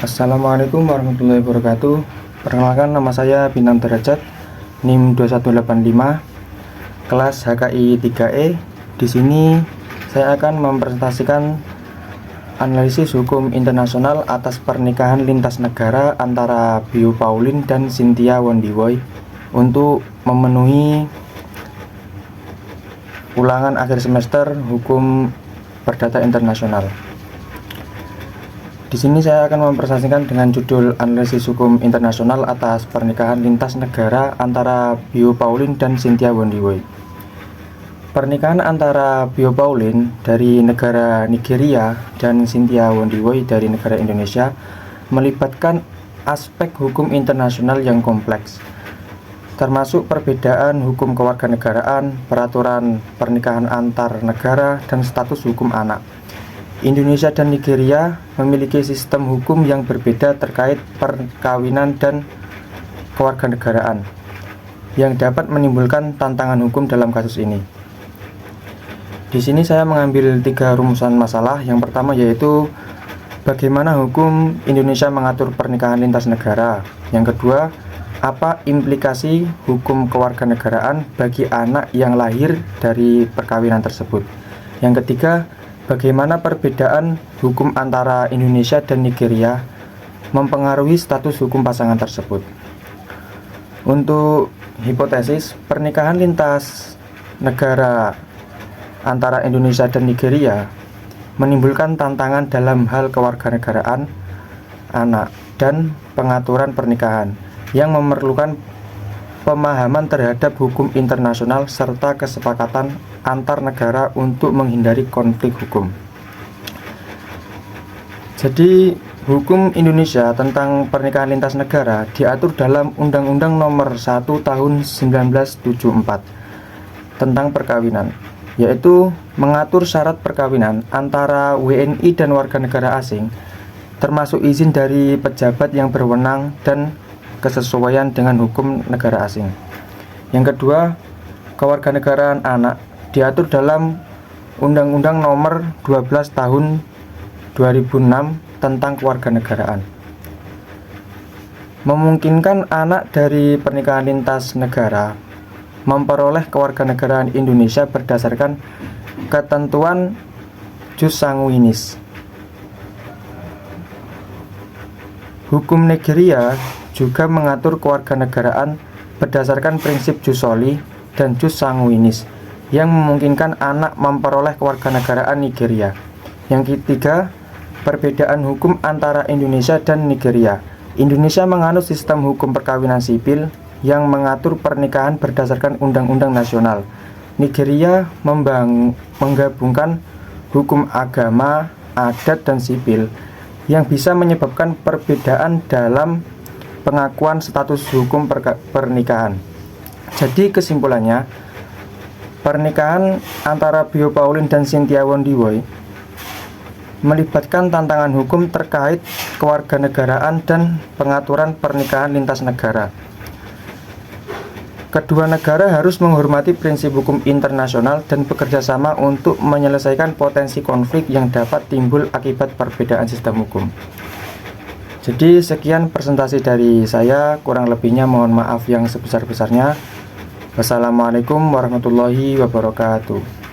Assalamualaikum warahmatullahi wabarakatuh. Perkenalkan, nama saya Bintang Derajat, NIM 2185, kelas HKI 3E. Di sini saya akan mempresentasikan analisis hukum internasional atas pernikahan lintas negara antara Bio Pauline dan Cynthia Wondiwoy untuk memenuhi ulangan akhir semester hukum perdata internasional. Di sini saya akan mempresentasikan dengan judul analisis hukum internasional atas pernikahan lintas negara antara Bio Pauline dan Cynthia Wondiwoy. Pernikahan antara Bio Pauline dari negara Nigeria dan Cynthia Wondiwoy dari negara Indonesia melibatkan aspek hukum internasional yang kompleks, termasuk perbedaan hukum kewarganegaraan, peraturan pernikahan antar negara, dan status hukum anak. Indonesia dan Nigeria memiliki sistem hukum yang berbeda terkait perkawinan dan kewarganegaraan, yang dapat menimbulkan tantangan hukum dalam kasus ini. Di sini saya mengambil 3 rumusan masalah. Yang pertama yaitu bagaimana hukum Indonesia mengatur pernikahan lintas negara. Yang kedua, apa implikasi hukum kewarganegaraan bagi anak yang lahir dari perkawinan tersebut. Yang ketiga, bagaimana perbedaan hukum antara Indonesia dan Nigeria mempengaruhi status hukum pasangan tersebut. Untuk hipotesis, pernikahan lintas negara antara Indonesia dan Nigeria menimbulkan tantangan dalam hal kewarganegaraan anak dan pengaturan pernikahan yang memerlukan pemahaman terhadap hukum internasional serta kesepakatan antar negara untuk menghindari konflik hukum. Jadi, hukum Indonesia tentang pernikahan lintas negara diatur dalam Undang-Undang Nomor 1 Tahun 1974 tentang perkawinan, yaitu mengatur syarat perkawinan antara WNI dan warga negara asing, termasuk izin dari pejabat yang berwenang dan kesesuaian dengan hukum negara asing. Yang kedua, kewarganegaraan anak diatur dalam Undang-Undang Nomor 12 Tahun 2006 tentang kewarganegaraan. Memungkinkan anak dari pernikahan lintas negara memperoleh kewarganegaraan Indonesia berdasarkan ketentuan jus sanguinis. Hukum Nigeria juga mengatur kewarganegaraan berdasarkan prinsip jus soli dan jus sanguinis yang memungkinkan anak memperoleh kewarganegaraan Nigeria. Yang ketiga, perbedaan hukum antara Indonesia dan Nigeria. Indonesia menganut sistem hukum perkawinan sipil yang mengatur pernikahan berdasarkan undang-undang nasional. Nigeria menggabungkan hukum agama, adat, dan sipil yang bisa menyebabkan perbedaan dalam pengakuan status hukum pernikahan. Jadi kesimpulannya, pernikahan antara Bio Pauline dan Cynthia Wondiwoy melibatkan tantangan hukum terkait kewarganegaraan dan pengaturan pernikahan lintas negara. Kedua negara harus menghormati prinsip hukum internasional dan bekerja sama untuk menyelesaikan potensi konflik yang dapat timbul akibat perbedaan sistem hukum. Jadi sekian presentasi dari saya, kurang lebihnya mohon maaf yang sebesar-besarnya. Wassalamualaikum warahmatullahi wabarakatuh.